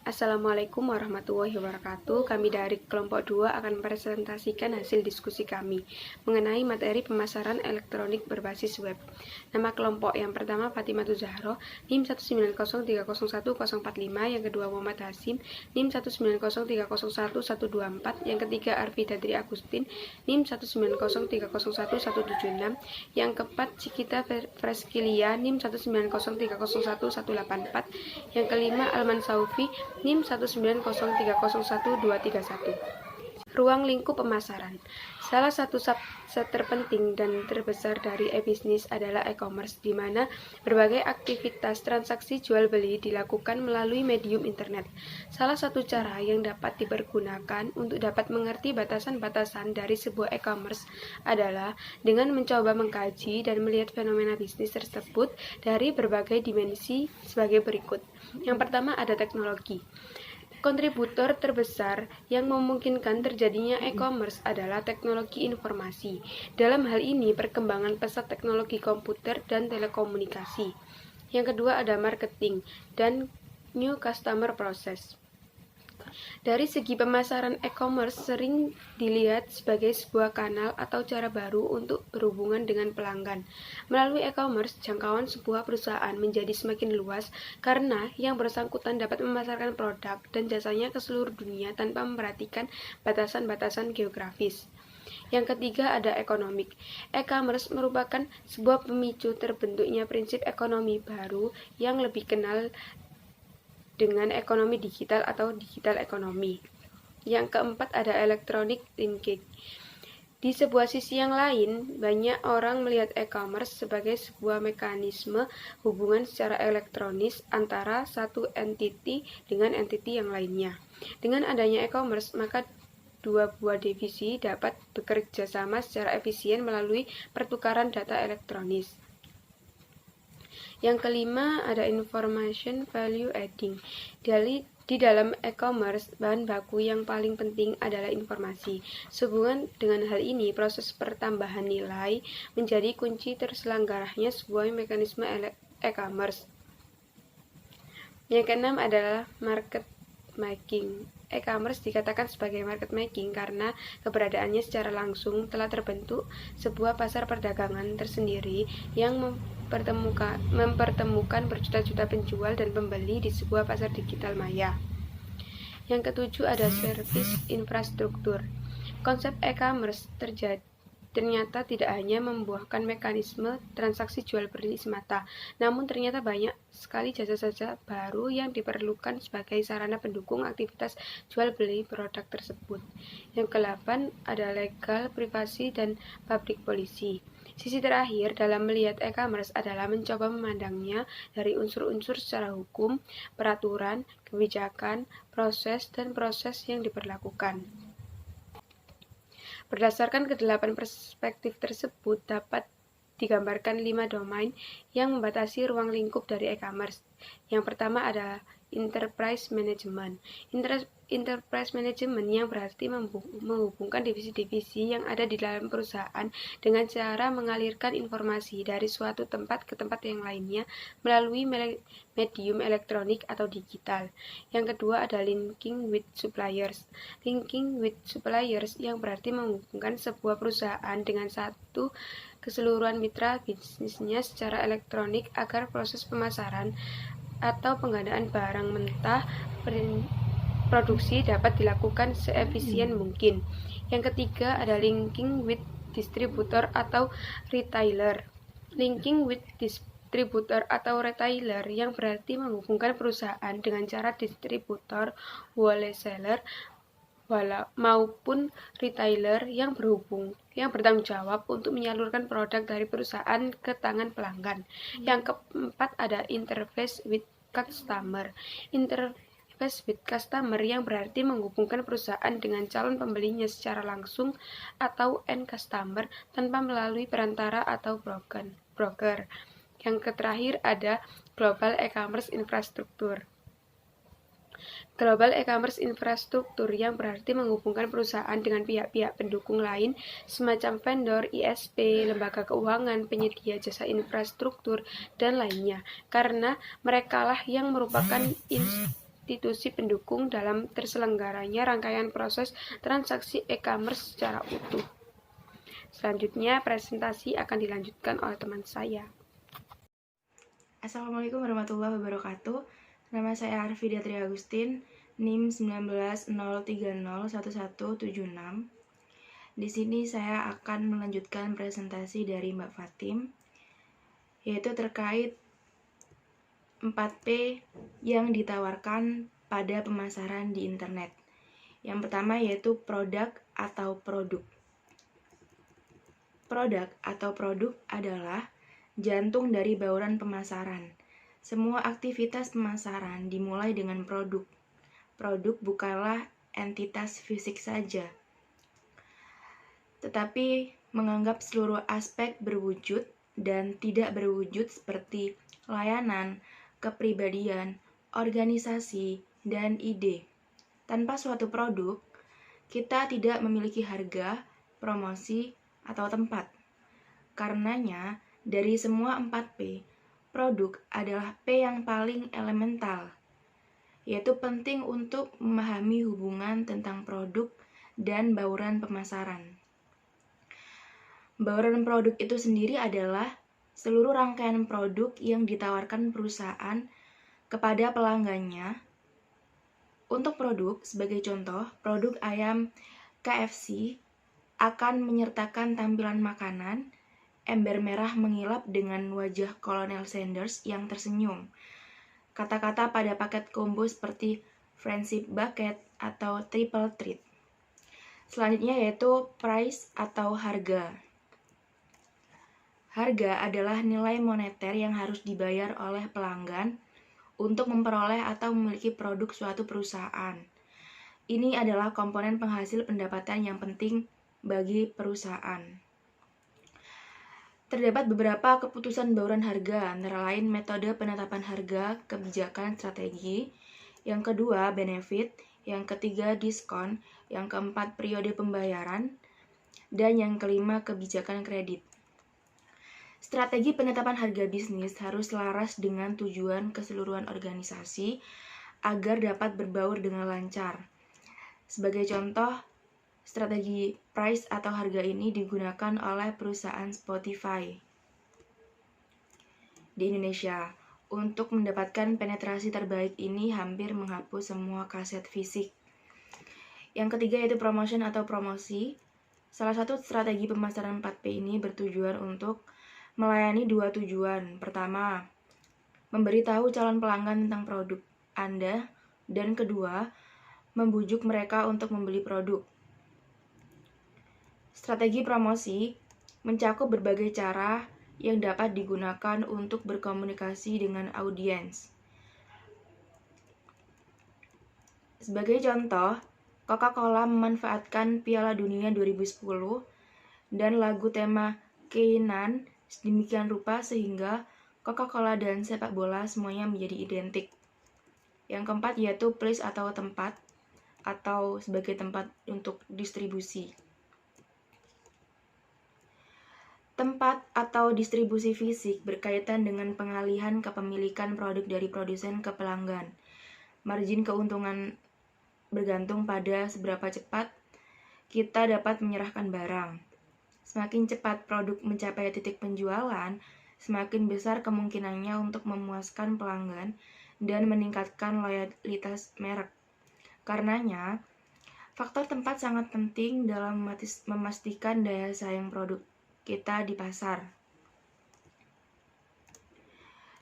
Assalamualaikum warahmatullahi wabarakatuh. Kami dari kelompok 2 akan mempresentasikan hasil diskusi kami mengenai materi pemasaran elektronik berbasis web. Nama kelompok yang pertama Fatimah Zahro, NIM 190301045, yang kedua Muhammad Hasim, NIM 190301124, yang ketiga Arfi Dadri Agustin, NIM 190301176, yang keempat Cikita Freskilia, NIM 190301184, yang kelima Alman Saufi, NIM 190301231. Ruang lingkup pemasaran. Salah satu subset terpenting dan terbesar dari e-bisnis adalah e-commerce, di mana berbagai aktivitas transaksi jual beli dilakukan melalui medium internet. Salah satu cara yang dapat dipergunakan untuk dapat mengerti batasan-batasan dari sebuah e-commerce adalah dengan mencoba mengkaji dan melihat fenomena bisnis tersebut dari berbagai dimensi sebagai berikut. Yang pertama ada teknologi. Kontributor terbesar yang memungkinkan terjadinya e-commerce adalah teknologi informasi. Dalam hal ini, perkembangan pesat teknologi komputer dan telekomunikasi. Yang kedua ada marketing dan new customer process. Dari segi pemasaran, e-commerce sering dilihat sebagai sebuah kanal atau cara baru untuk berhubungan dengan pelanggan. Melalui e-commerce, jangkauan sebuah perusahaan menjadi semakin luas karena yang bersangkutan dapat memasarkan produk dan jasanya ke seluruh dunia tanpa memperhatikan batasan-batasan geografis. Yang ketiga ada ekonomik. E-commerce merupakan sebuah pemicu terbentuknya prinsip ekonomi baru yang lebih kenal dengan ekonomi digital atau digital ekonomi. Yang keempat ada electronic thinking. Di sebuah sisi yang lain, banyak orang melihat e-commerce sebagai sebuah mekanisme hubungan secara elektronis antara satu entiti dengan entiti yang lainnya. Dengan adanya e-commerce, maka dua buah divisi dapat bekerja sama secara efisien melalui pertukaran data elektronis. Yang kelima ada information value adding. Di dalam e-commerce, bahan baku yang paling penting adalah informasi. Sehubungan dengan hal ini, proses pertambahan nilai menjadi kunci terselenggaranya sebuah mekanisme e-commerce. Yang keenam adalah market making. E-commerce dikatakan sebagai market making karena keberadaannya secara langsung telah terbentuk sebuah pasar perdagangan tersendiri yang mempertemukan berjuta-juta penjual dan pembeli di sebuah pasar digital maya. Yang ketujuh ada service infrastruktur. Konsep e-commerce ternyata tidak hanya membuahkan mekanisme transaksi jual beli semata, namun ternyata banyak sekali jasa-jasa baru yang diperlukan sebagai sarana pendukung aktivitas jual beli produk tersebut. Yang ke-8 ada legal, privasi, dan public policy. Sisi terakhir dalam melihat e-commerce adalah mencoba memandangnya dari unsur-unsur secara hukum, peraturan, kebijakan, proses, dan proses yang diberlakukan. Berdasarkan ke-8 perspektif tersebut, dapat digambarkan 5 domain yang membatasi ruang lingkup dari e-commerce. Yang pertama ada enterprise management. Enterprise management yang berarti menghubungkan divisi-divisi yang ada di dalam perusahaan dengan cara mengalirkan informasi dari suatu tempat ke tempat yang lainnya melalui medium elektronik atau digital. Yang kedua ada linking with suppliers. Linking with suppliers yang berarti menghubungkan sebuah perusahaan dengan satu keseluruhan mitra bisnisnya secara elektronik agar proses pemasaran atau pengadaan barang mentah produksi dapat dilakukan seefisien mungkin. Yang ketiga ada linking with distributor atau retailer. Linking with distributor atau retailer yang berarti menghubungkan perusahaan dengan cara distributor, wholesaler, maupun retailer yang bertanggung jawab untuk menyalurkan produk dari perusahaan ke tangan pelanggan. Yang keempat ada interface with customer. Interface with customer yang berarti menghubungkan perusahaan dengan calon pembelinya secara langsung atau end customer tanpa melalui perantara atau broker. Yang terakhir ada global e-commerce infrastruktur. Global e-commerce infrastruktur yang berarti menghubungkan perusahaan dengan pihak-pihak pendukung lain semacam vendor, ISP, lembaga keuangan, penyedia jasa infrastruktur, dan lainnya, karena merekalah yang merupakan institusi pendukung dalam terselenggaranya rangkaian proses transaksi e-commerce secara utuh. Selanjutnya, presentasi akan dilanjutkan oleh teman saya. Assalamualaikum warahmatullahi wabarakatuh. Nama saya Arvida Tri Agustin, NIM 1903011176. Di sini saya akan melanjutkan presentasi dari Mbak Fatim, yaitu terkait 4P yang ditawarkan pada pemasaran di internet. Yang pertama yaitu produk atau produk. Produk atau produk adalah jantung dari bauran pemasaran. Semua aktivitas pemasaran dimulai dengan produk. Produk bukanlah entitas fisik saja, tetapi menganggap seluruh aspek berwujud dan tidak berwujud seperti layanan, kepribadian, organisasi, dan ide. Tanpa suatu produk, kita tidak memiliki harga, promosi, atau tempat. Karenanya, dari semua 4P, produk adalah P yang paling elemental, yaitu penting untuk memahami hubungan tentang produk dan bauran pemasaran. Bauran produk itu sendiri adalah seluruh rangkaian produk yang ditawarkan perusahaan kepada pelanggannya. Untuk produk, sebagai contoh, produk ayam KFC akan menyertakan tampilan makanan, ember merah mengilap dengan wajah Kolonel Sanders yang tersenyum. Kata-kata pada paket combo seperti Friendship Bucket atau Triple Treat. Selanjutnya yaitu price atau harga. Harga adalah nilai moneter yang harus dibayar oleh pelanggan untuk memperoleh atau memiliki produk suatu perusahaan. Ini adalah komponen penghasil pendapatan yang penting bagi perusahaan. Terdapat beberapa keputusan bauran harga, antara lain metode penetapan harga, kebijakan strategi, yang kedua benefit, yang ketiga diskon, yang keempat periode pembayaran, dan yang kelima kebijakan kredit. Strategi penetapan harga bisnis harus selaras dengan tujuan keseluruhan organisasi agar dapat berbaur dengan lancar. Sebagai contoh, strategi price atau harga ini digunakan oleh perusahaan Spotify di Indonesia. Untuk mendapatkan penetrasi terbaik ini hampir menghapus semua kaset fisik. Yang ketiga yaitu promotion atau promosi. Salah satu strategi pemasaran 4P ini bertujuan untuk melayani dua tujuan. Pertama, memberitahu calon pelanggan tentang produk Anda, dan kedua, membujuk mereka untuk membeli produk. Strategi promosi mencakup berbagai cara yang dapat digunakan untuk berkomunikasi dengan audiens. Sebagai contoh, Coca-Cola memanfaatkan Piala Dunia 2010 dan lagu tema Keinan sedemikian rupa sehingga Coca-Cola dan sepak bola semuanya menjadi identik. Yang keempat yaitu place atau tempat, atau sebagai tempat untuk distribusi. Tempat atau distribusi fisik berkaitan dengan pengalihan kepemilikan produk dari produsen ke pelanggan. Margin keuntungan bergantung pada seberapa cepat kita dapat menyerahkan barang. Semakin cepat produk mencapai titik penjualan, semakin besar kemungkinannya untuk memuaskan pelanggan dan meningkatkan loyalitas merek. Karenanya, faktor tempat sangat penting dalam memastikan daya saing produk kita di pasar.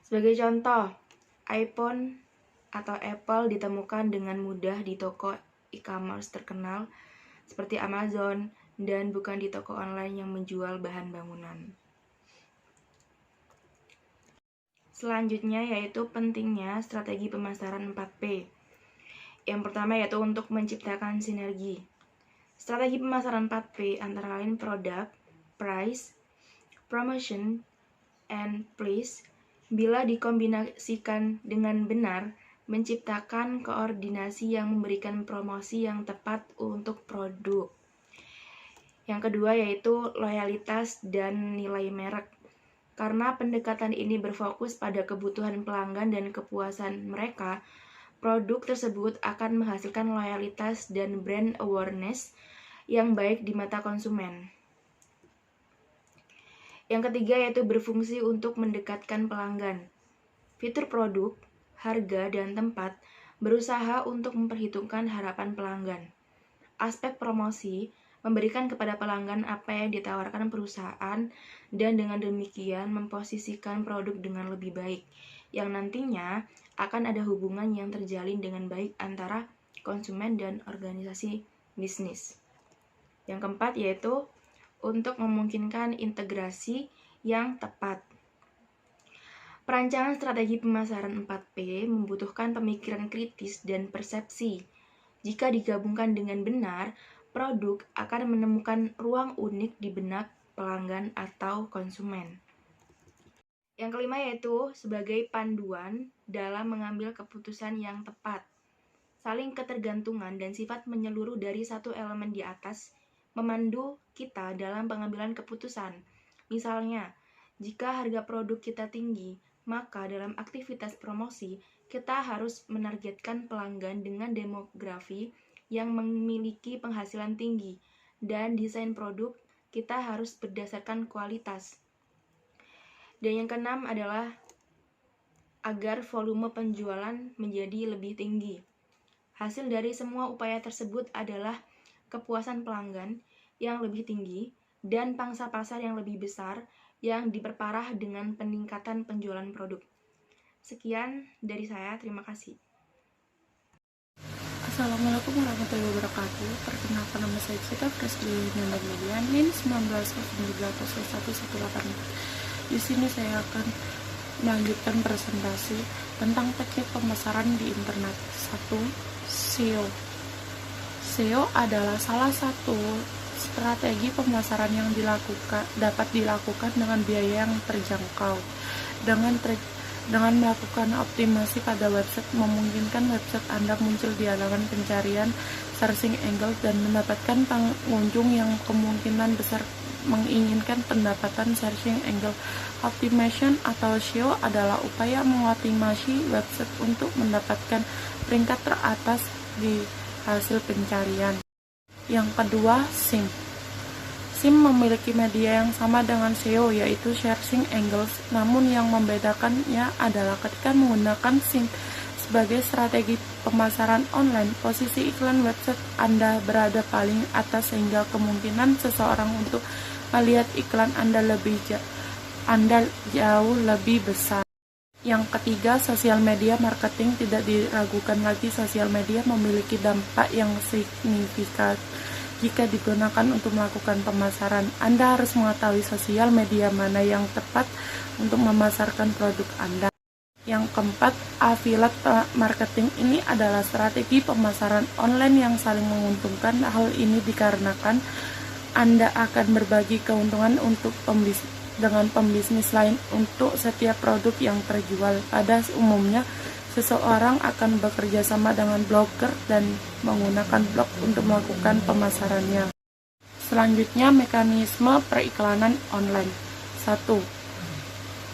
Sebagai contoh, iPhone atau Apple ditemukan dengan mudah di toko e-commerce terkenal seperti Amazon, dan bukan di toko online yang menjual bahan bangunan. Selanjutnya yaitu pentingnya strategi pemasaran 4P. Yang pertama yaitu untuk menciptakan sinergi. Strategi pemasaran 4P antara lain product, price, promotion, and place bila dikombinasikan dengan benar menciptakan koordinasi yang memberikan promosi yang tepat untuk produk. Yang kedua yaitu loyalitas dan nilai merek. Karena pendekatan ini berfokus pada kebutuhan pelanggan dan kepuasan mereka, produk tersebut akan menghasilkan loyalitas dan brand awareness yang baik di mata konsumen. Yang ketiga yaitu berfungsi untuk mendekatkan pelanggan. Fitur produk, harga, dan tempat berusaha untuk memperhitungkan harapan pelanggan. Aspek promosi memberikan kepada pelanggan apa yang ditawarkan perusahaan dan dengan demikian memposisikan produk dengan lebih baik, yang nantinya akan ada hubungan yang terjalin dengan baik antara konsumen dan organisasi bisnis. Yang keempat yaitu untuk memungkinkan integrasi yang tepat. Perancangan strategi pemasaran 4P membutuhkan pemikiran kritis dan persepsi. Jika digabungkan dengan benar, produk akan menemukan ruang unik di benak pelanggan atau konsumen. Yang kelima yaitu sebagai panduan dalam mengambil keputusan yang tepat. Saling ketergantungan dan sifat menyeluruh dari satu elemen di atas memandu kita dalam pengambilan keputusan. Misalnya, jika harga produk kita tinggi, maka dalam aktivitas promosi, kita harus menargetkan pelanggan dengan demografi yang memiliki penghasilan tinggi, dan desain produk kita harus berdasarkan kualitas. Dan yang keenam adalah agar volume penjualan menjadi lebih tinggi. Hasil dari semua upaya tersebut adalah kepuasan pelanggan yang lebih tinggi dan pangsa pasar yang lebih besar yang diperparah dengan peningkatan penjualan produk. Sekian dari saya, terima kasih. Assalamualaikum warahmatullahi wabarakatuh. Perkenalkan, nama saya Cita Fresli Nanda Median, NIM 19 Di sini saya akan melanjutkan presentasi tentang teknik pemasaran di internet. 1. SEO. SEO adalah salah satu strategi pemasaran yang dapat dilakukan dengan biaya yang terjangkau. Dengan melakukan optimasi pada website, memungkinkan website Anda muncul di halaman pencarian searching angle dan mendapatkan pengunjung yang kemungkinan besar menginginkan pendapatan searching angle. Optimization atau SEO adalah upaya mengoptimasi website untuk mendapatkan peringkat teratas di hasil pencarian. Yang kedua, SEM. SEM memiliki media yang sama dengan SEO, yaitu searching angles, namun yang membedakannya adalah ketika menggunakan SEM sebagai strategi pemasaran online, posisi iklan website Anda berada paling atas sehingga kemungkinan seseorang untuk melihat iklan Anda jauh lebih besar. Yang ketiga, sosial media marketing. Tidak diragukan lagi, sosial media memiliki dampak yang signifikan jika digunakan untuk melakukan pemasaran. Anda harus mengetahui sosial media mana yang tepat untuk memasarkan produk Anda. Yang keempat, affiliate marketing. Ini adalah strategi pemasaran online yang saling menguntungkan. Hal ini dikarenakan Anda akan berbagi keuntungan dengan pembisnis lain untuk setiap produk yang terjual. Pada umumnya, seseorang akan bekerja sama dengan blogger dan menggunakan blog untuk melakukan pemasarannya. Selanjutnya, mekanisme periklanan online. 1.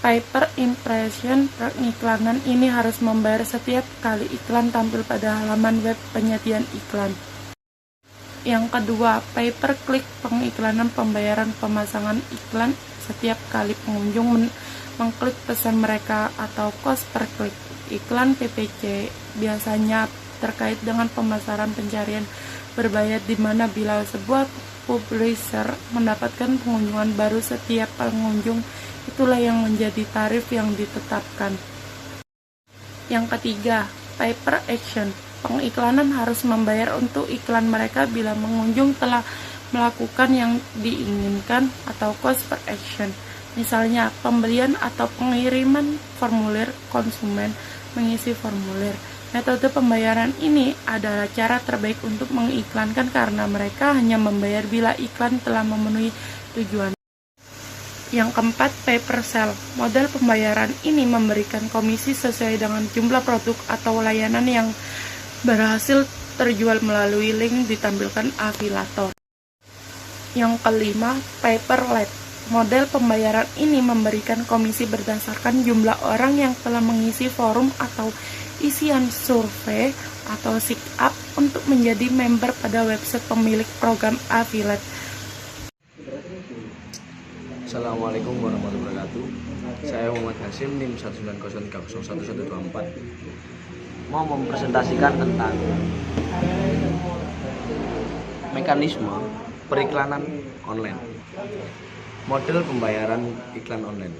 Pay-per impression. Periklanan ini harus membayar setiap kali iklan tampil pada halaman web penyediaan iklan. Yang kedua, pay-per-click. Pengiklanan pembayaran pemasangan iklan setiap kali pengunjung mengklik pesan mereka atau cost per click. Iklan PPC biasanya terkait dengan pemasaran pencarian berbayar, di mana bila sebuah publisher mendapatkan pengunjungan baru setiap pengunjung, itulah yang menjadi tarif yang ditetapkan. Yang ketiga, pay per action. Pengiklanan harus membayar untuk iklan mereka bila pengunjung telah melakukan yang diinginkan atau cost per action. Misalnya, pembelian atau pengiriman formulir, konsumen mengisi formulir. Metode pembayaran ini adalah cara terbaik untuk mengiklankan karena mereka hanya membayar bila iklan telah memenuhi tujuan. Yang keempat, pay per sale. Model pembayaran ini memberikan komisi sesuai dengan jumlah produk atau layanan yang berhasil terjual melalui link ditampilkan afiliator. Yang kelima, pay per lead. Model pembayaran ini memberikan komisi berdasarkan jumlah orang yang telah mengisi forum atau isian survei atau sign up untuk menjadi member pada website pemilik program affiliate. Assalamualaikum warahmatullahi wabarakatuh. Saya Muhammad Hasim, NIM 190301124. Mau mempresentasikan tentang mekanisme periklanan online. Model pembayaran iklan online.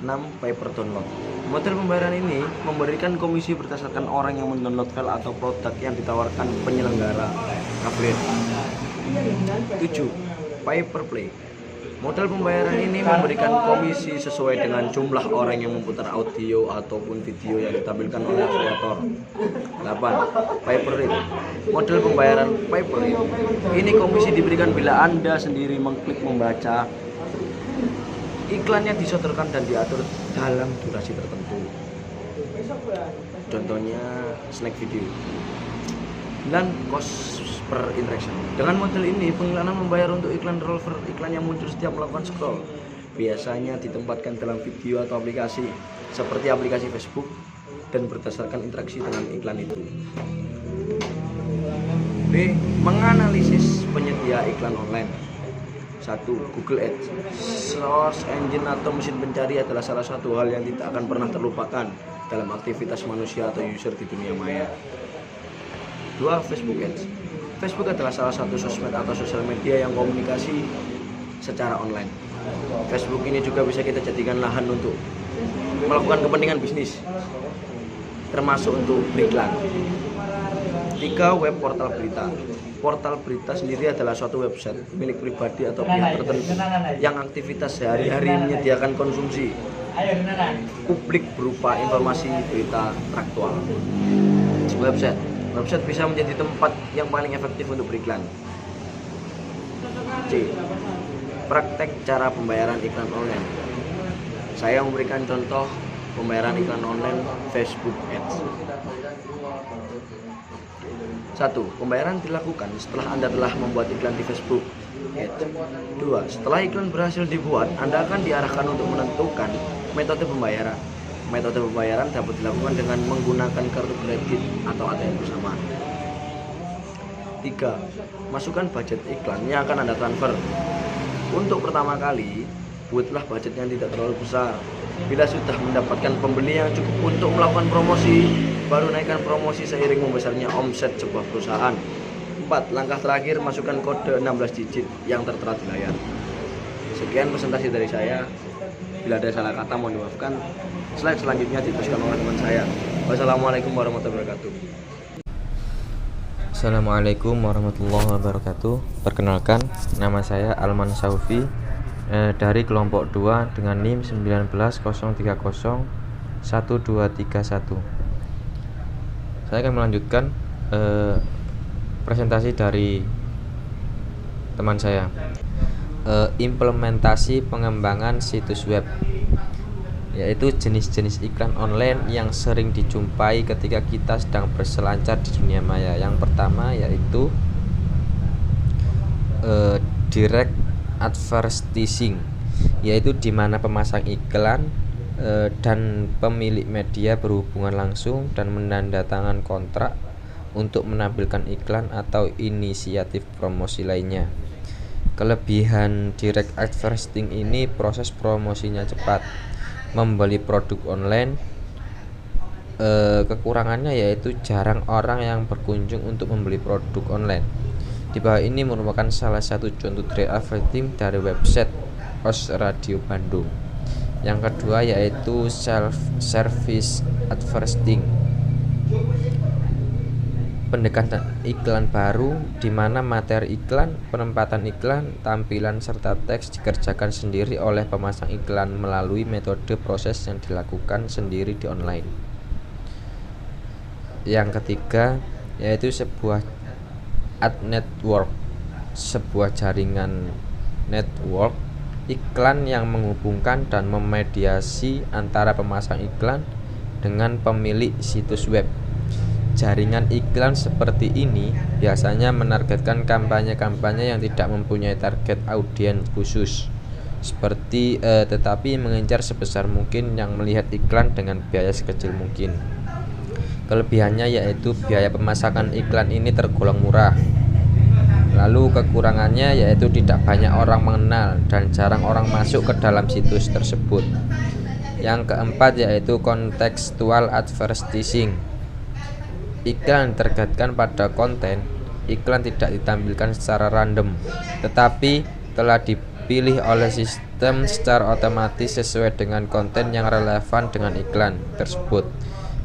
6. Pay per download. Model pembayaran ini memberikan komisi berdasarkan orang yang mendownload file atau produk yang ditawarkan penyelenggara affiliate. 7. Pay per play. Model pembayaran ini memberikan komisi sesuai dengan jumlah orang yang memutar audio ataupun video yang ditampilkan oleh kreator. 8. Pay per read. Model pembayaran pay per read. Ini komisi diberikan bila Anda sendiri mengklik membaca iklan yang disodorkan dan diatur dalam durasi tertentu. Contohnya snack video. 9. Cost per interaction. Dengan model ini, pengiklanan membayar untuk iklan relevant iklan yang muncul setiap melakukan scroll. Biasanya ditempatkan dalam video atau aplikasi, seperti aplikasi Facebook, dan berdasarkan interaksi dengan iklan itu. B. Menganalisis penyedia iklan online. 1. Google Ads. Search engine atau mesin pencari adalah salah satu hal yang tidak akan pernah terlupakan dalam aktivitas manusia atau user di dunia maya. 2. Facebook Ads. Facebook adalah salah satu sosmed atau sosial media yang komunikasi secara online. Facebook ini juga bisa kita jadikan lahan untuk melakukan kepentingan bisnis, termasuk untuk beriklan. 3. Web portal berita. Portal berita sendiri adalah suatu website milik pribadi atau pihak tertentu yang aktivitas sehari-hari menyediakan konsumsi publik berupa informasi berita faktual. Website bisa menjadi tempat yang paling efektif untuk beriklan. C. Praktek cara pembayaran iklan online. Saya memberikan contoh pembayaran iklan online Facebook Ads. 1. Pembayaran dilakukan setelah Anda telah membuat iklan di Facebook Ads. 2. Setelah iklan berhasil dibuat, Anda akan diarahkan untuk menentukan metode pembayaran. Metode pembayaran dapat dilakukan dengan menggunakan kartu kredit atau ATM bersama. 3. Masukkan budget iklan yang akan Anda transfer. Untuk pertama kali, buatlah budget yang tidak terlalu besar. Bila sudah mendapatkan pembeli yang cukup untuk melakukan promosi, baru naikkan promosi seiring membesarnya omset sebuah perusahaan. 4. Langkah terakhir, masukkan kode 16 digit yang tertera di layar. Sekian presentasi dari saya. Bila ada salah kata mohon dimaafkan. Slide selanjutnya diteruskan oleh teman saya. Wassalamualaikum warahmatullahi wabarakatuh. Assalamualaikum warahmatullahi wabarakatuh. Perkenalkan, nama saya Alman Saufi dari kelompok 2 dengan NIM 190301231. Saya akan melanjutkan presentasi dari teman saya. Implementasi pengembangan situs web, yaitu jenis-jenis iklan online yang sering dijumpai ketika kita sedang berselancar di dunia maya. Yang pertama yaitu direct advertising, yaitu di mana pemasang iklan dan pemilik media berhubungan langsung dan menandatangani kontrak untuk menampilkan iklan atau inisiatif promosi lainnya. Kelebihan direct advertising ini, proses promosinya cepat, membeli produk online. Kekurangannya yaitu jarang orang yang berkunjung untuk membeli produk online. Di bawah ini merupakan salah satu contoh direct advertising dari website OS Radio Bandung. Yang kedua yaitu self service advertising. Pendekatan iklan baru di mana materi iklan, penempatan iklan, tampilan serta teks dikerjakan sendiri oleh pemasang iklan melalui metode proses yang dilakukan sendiri di online. Yang ketiga yaitu sebuah ad network, sebuah jaringan network iklan yang menghubungkan dan memediasi antara pemasang iklan dengan pemilik situs web. Jaringan iklan seperti ini biasanya menargetkan kampanye-kampanye yang tidak mempunyai target audiens khusus, tetapi mengincar sebesar mungkin yang melihat iklan dengan biaya sekecil mungkin. Kelebihannya yaitu biaya pemasakan iklan ini tergolong murah. Lalu kekurangannya yaitu tidak banyak orang mengenal dan jarang orang masuk ke dalam situs tersebut. Yang keempat yaitu contextual advertising. Iklan terkaitkan pada konten. Iklan tidak ditampilkan secara random, tetapi telah dipilih oleh sistem secara otomatis sesuai dengan konten yang relevan dengan iklan tersebut.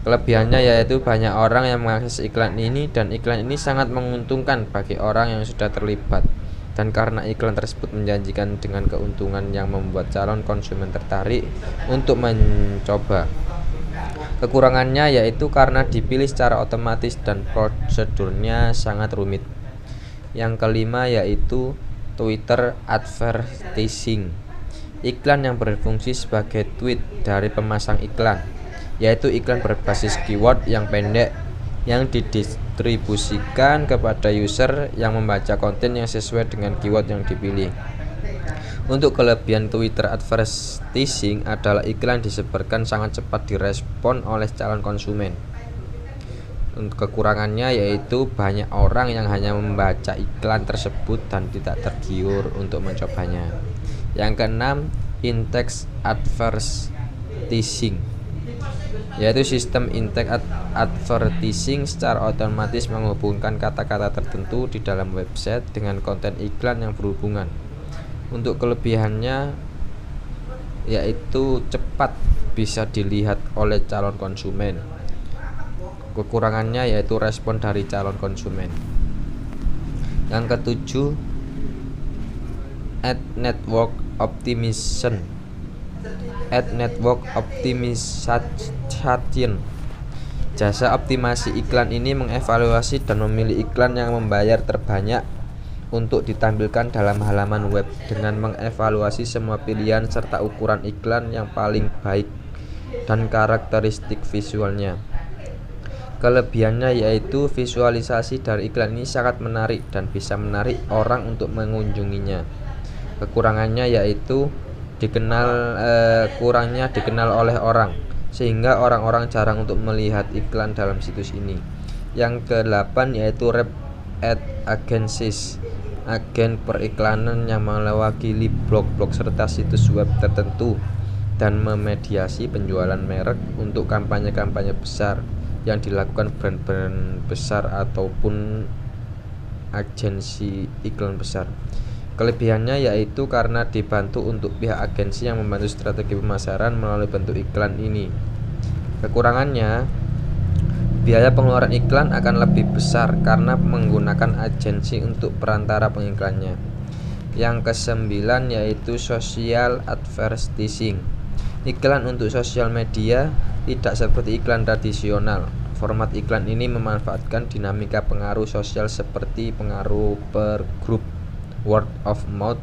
Kelebihannya yaitu banyak orang yang mengakses iklan ini dan iklan ini sangat menguntungkan bagi orang yang sudah terlibat. Dan karena iklan tersebut menjanjikan dengan keuntungan yang membuat calon konsumen tertarik untuk mencoba. Kekurangannya yaitu karena dipilih secara otomatis dan prosedurnya sangat rumit. Yang kelima yaitu Twitter advertising. Iklan yang berfungsi sebagai tweet dari pemasang iklan, yaitu iklan berbasis keyword yang pendek yang didistribusikan kepada user yang membaca konten yang sesuai dengan keyword yang dipilih. Untuk kelebihan Twitter advertising adalah iklan disebarkan sangat cepat direspon oleh calon konsumen. Untuk kekurangannya yaitu banyak orang yang hanya membaca iklan tersebut dan tidak tergiur untuk mencobanya. Yang keenam, in-text advertising, yaitu sistem in-text advertising secara otomatis menghubungkan kata-kata tertentu di dalam website dengan konten iklan yang berhubungan. Untuk kelebihannya yaitu cepat bisa dilihat oleh calon konsumen. Kekurangannya yaitu respon dari calon konsumen. Yang ketujuh, ad network optimization. Ad network optimization. Jasa optimasi iklan ini mengevaluasi dan memilih iklan yang membayar terbanyak untuk ditampilkan dalam halaman web dengan mengevaluasi semua pilihan serta ukuran iklan yang paling baik dan karakteristik visualnya. Kelebihannya yaitu visualisasi dari iklan ini sangat menarik dan bisa menarik orang untuk mengunjunginya. Kekurangannya yaitu kurangnya dikenal oleh orang, sehingga orang-orang jarang untuk melihat iklan dalam situs ini. Yang ke-8 yaitu rep ad agencies, agen periklanan yang mewakili blog-blog serta situs web tertentu dan memediasi penjualan merek untuk kampanye-kampanye besar yang dilakukan brand-brand besar ataupun agensi iklan besar. Kelebihannya yaitu karena dibantu untuk pihak agensi yang membantu strategi pemasaran melalui bentuk iklan ini. Kekurangannya, biaya pengeluaran iklan akan lebih besar karena menggunakan agensi untuk perantara pengiklannya. Yang ke-9 yaitu social advertising. Iklan untuk sosial media tidak seperti iklan tradisional. Format iklan ini memanfaatkan dinamika pengaruh sosial seperti pengaruh per grup, word of mouth,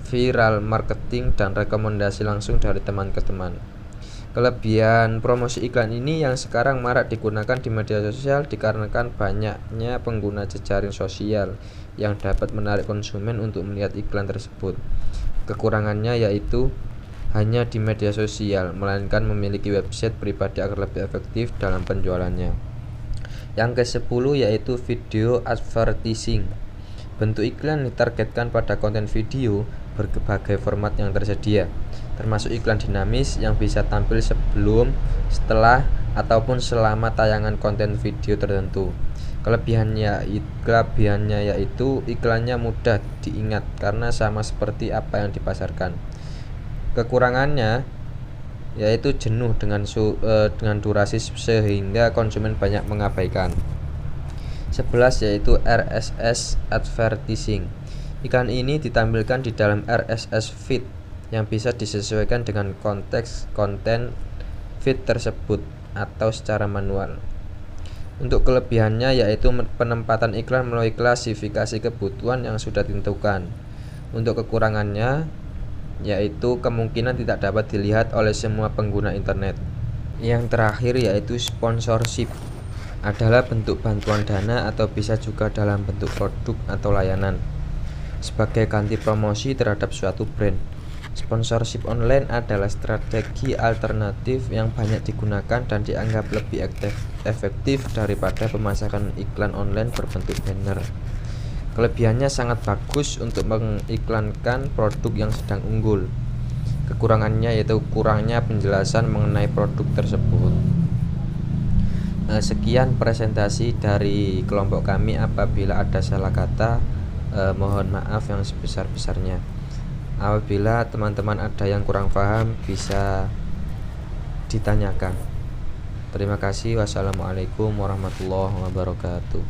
viral marketing, dan rekomendasi langsung dari teman ke teman. Kelebihan promosi iklan ini yang sekarang marak digunakan di media sosial dikarenakan banyaknya pengguna jejaring sosial yang dapat menarik konsumen untuk melihat iklan tersebut. Kekurangannya yaitu hanya di media sosial, melainkan memiliki website pribadi agar lebih efektif dalam penjualannya. Yang ke-10 yaitu video advertising. Bentuk iklan ditargetkan pada konten video berbagai format yang tersedia, termasuk iklan dinamis yang bisa tampil sebelum, setelah, ataupun selama tayangan konten video tertentu. Kelebihannya yaitu iklannya mudah diingat karena sama seperti apa yang dipasarkan. Kekurangannya yaitu jenuh dengan durasi sehingga konsumen banyak mengabaikan. 11 yaitu RSS advertising. Iklan ini ditampilkan di dalam RSS feed yang bisa disesuaikan dengan konteks konten feed tersebut atau secara manual. Untuk kelebihannya yaitu penempatan iklan melalui klasifikasi kebutuhan yang sudah ditentukan. Untuk kekurangannya yaitu kemungkinan tidak dapat dilihat oleh semua pengguna internet. Yang terakhir yaitu sponsorship, adalah bentuk bantuan dana atau bisa juga dalam bentuk produk atau layanan sebagai ganti promosi terhadap suatu brand. Sponsorship online adalah strategi alternatif yang banyak digunakan dan dianggap lebih efektif daripada pemasaran iklan online berbentuk banner. Kelebihannya sangat bagus untuk mengiklankan produk yang sedang unggul. Kekurangannya yaitu kurangnya penjelasan mengenai produk tersebut. Sekian presentasi dari kelompok kami. Apabila ada salah kata, mohon maaf yang sebesar-besarnya. Apabila teman-teman ada yang kurang paham, bisa ditanyakan. Terima kasih. Wassalamualaikum warahmatullahi wabarakatuh.